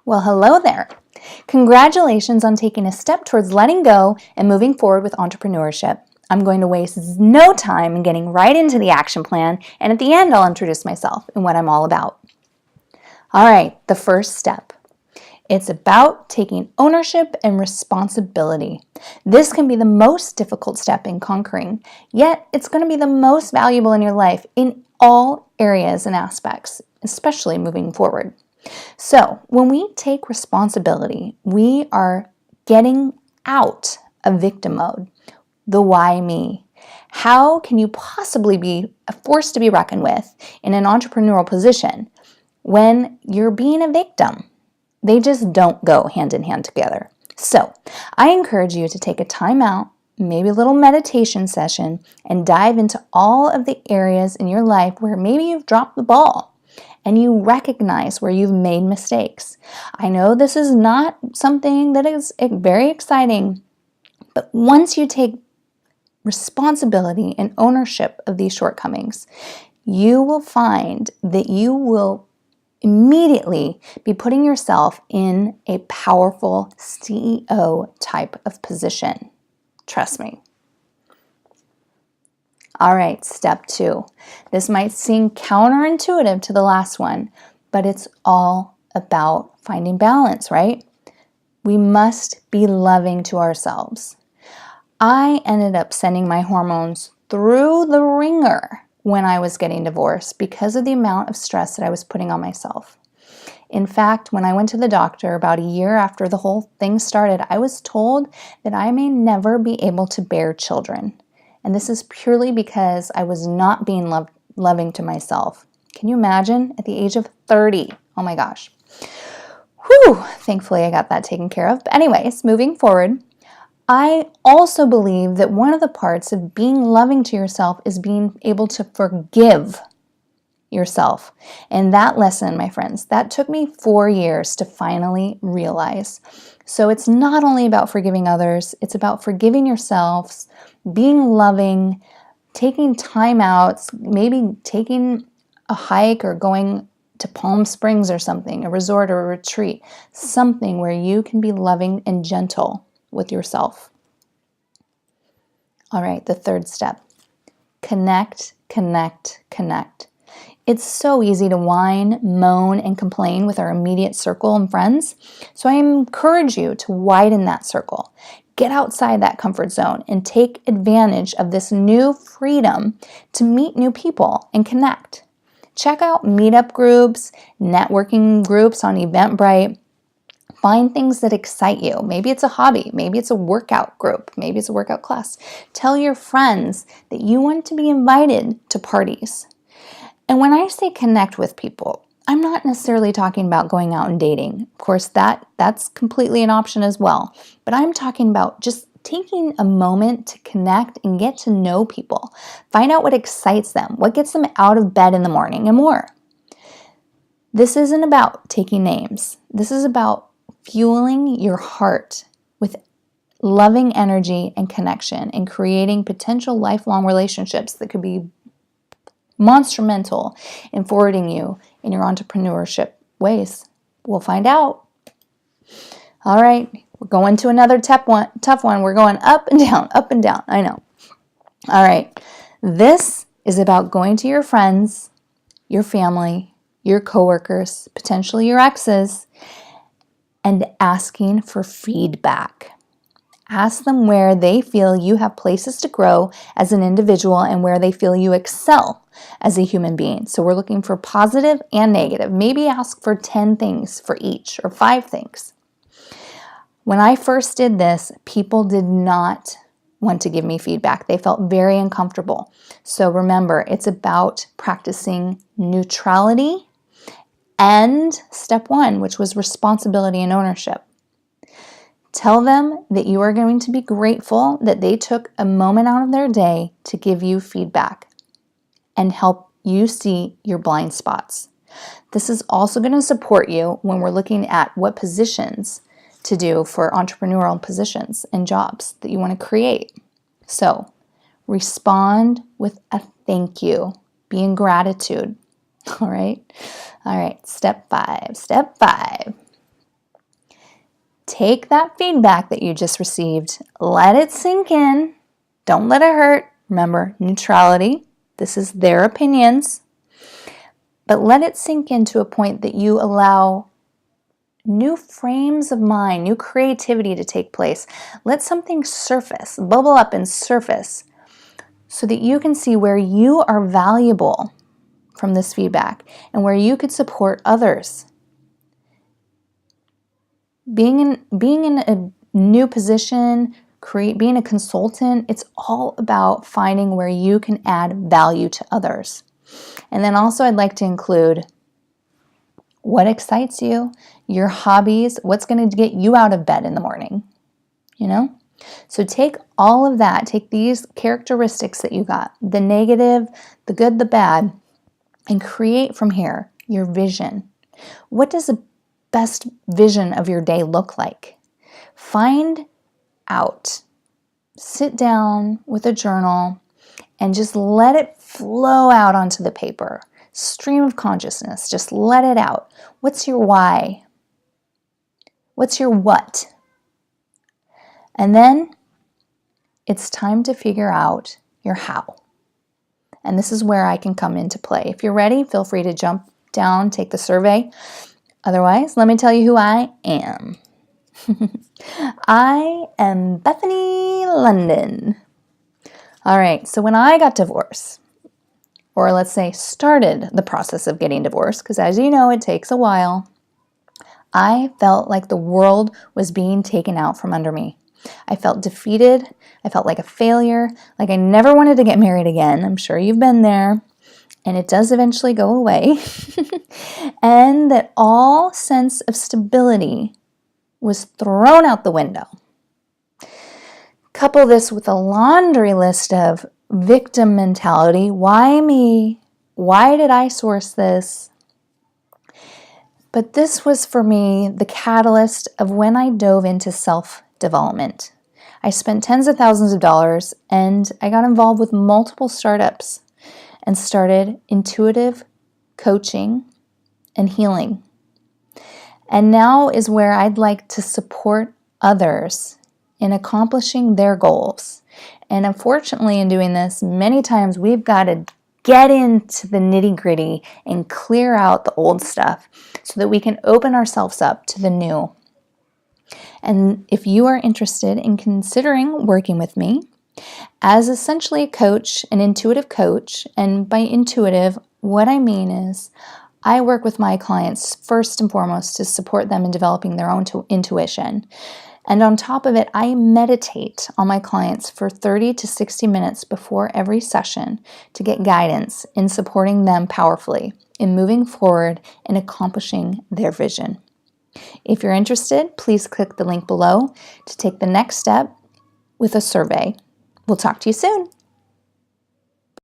Well, hello there. Congratulations on taking a step towards letting go and moving forward with entrepreneurship. I'm going to waste no time in getting right into the action plan, and at the end, I'll introduce myself and what I'm all about. All right, the first step. It's about taking ownership and responsibility. This can be the most difficult step in conquering, yet it's going to be the most valuable in your life in all areas and aspects, especially moving forward. So when we take responsibility, we are getting out of victim mode. The why me? How can you possibly be a force to be reckoned with in an entrepreneurial position when you're being a victim? They just don't go hand in hand together. So I encourage you to take a time out, maybe a little meditation session, and dive into all of the areas in your life where maybe you've dropped the ball and you recognize where you've made mistakes. I know this is not something that is very exciting, but once you take responsibility and ownership of these shortcomings, you will find that you will immediately be putting yourself in a powerful CEO type of position. Trust me. All right, step 2. This might seem counterintuitive to the last one, but it's all about finding balance, right? We must be loving to ourselves. I ended up sending my hormones through the ringer when I was getting divorced because of the amount of stress that I was putting on myself. In fact, when I went to the doctor about a year after the whole thing started, I was told that I may never be able to bear children. And this is purely because I was not being loving to myself. Can you imagine? At the age of 30. Oh my gosh. Whew. Thankfully, I got that taken care of. But anyways, moving forward, I also believe that one of the parts of being loving to yourself is being able to forgive yourself. And that lesson, my friends, that took me 4 years to finally realize. So it's not only about forgiving others, it's about forgiving yourselves, being loving, taking time out, maybe taking a hike or going to Palm Springs or something, a resort or a retreat, something where you can be loving and gentle with yourself. All right, the third step. Connect, connect, connect. It's so easy to whine, moan, and complain with our immediate circle and friends. So I encourage you to widen that circle. Get outside that comfort zone and take advantage of this new freedom to meet new people and connect. Check out meetup groups, networking groups on Eventbrite. Find things that excite you. Maybe it's a hobby. Maybe it's a workout group. Maybe it's a workout class. Tell your friends that you want to be invited to parties. And when I say connect with people, I'm not necessarily talking about going out and dating. Of course, that's completely an option as well. But I'm talking about just taking a moment to connect and get to know people. Find out what excites them, what gets them out of bed in the morning, and more. This isn't about taking names. This is about fueling your heart with loving energy and connection and creating potential lifelong relationships that could be monumental in forwarding you in your entrepreneurship ways. We'll find out. All right, we're going to another tough one. We're going up and down, up and down. I know. All right, this is about going to your friends, your family, your coworkers, potentially your exes, and asking for feedback. Ask them where they feel you have places to grow as an individual and where they feel you excel as a human being. So we're looking for positive and negative. Maybe ask for 10 things for each or 5 things. When I first did this, people did not want to give me feedback. They felt very uncomfortable. So remember, it's about practicing neutrality and step 1, which was responsibility and ownership. Tell them that you are going to be grateful that they took a moment out of their day to give you feedback and help you see your blind spots. This is also going to support you when we're looking at what positions to do for entrepreneurial positions and jobs that you want to create. So respond with a thank you. Be in gratitude. All right. Step 5. Take that feedback that you just received, let it sink in. Don't let it hurt. Remember, neutrality. This is their opinions. But let it sink in to a point that you allow new frames of mind, new creativity to take place. Let something surface, bubble up and surface so that you can see where you are valuable from this feedback and where you could support others. Being in a new position, being a consultant, it's all about finding where you can add value to others. And then also I'd like to include what excites you, your hobbies, what's going to get you out of bed in the morning, So take all of that, take these characteristics that you got, the negative, the good, the bad, and create from here your vision. What does the best vision of your day look like? Find out. Sit down with a journal and just let it flow out onto the paper. Stream of consciousness, just let it out. What's your why? What's your what? And then it's time to figure out your how. And this is where I can come into play. If you're ready, feel free to jump down, take the survey. Otherwise, let me tell you who I am. I am Bethany London. All right, so when I got divorced, or let's say started the process of getting divorced, because as you know, it takes a while, I felt like the world was being taken out from under me. I felt defeated. I felt like a failure, like I never wanted to get married again. I'm sure you've been there. And it does eventually go away. And that all sense of stability was thrown out the window. Couple this with a laundry list of victim mentality. Why me? Why did I source this? But this was for me the catalyst of when I dove into self-development. I spent tens of thousands of dollars and I got involved with multiple startups and started intuitive coaching and healing. And now is where I'd like to support others in accomplishing their goals. And unfortunately, in doing this, many times we've got to get into the nitty-gritty and clear out the old stuff so that we can open ourselves up to the new. And if you are interested in considering working with me as essentially a coach, an intuitive coach, and by intuitive, what I mean is I work with my clients first and foremost to support them in developing their own intuition. And on top of it, I meditate on my clients for 30 to 60 minutes before every session to get guidance in supporting them powerfully in moving forward and accomplishing their vision. If you're interested, please click the link below to take the next step with a survey. We'll talk to you soon.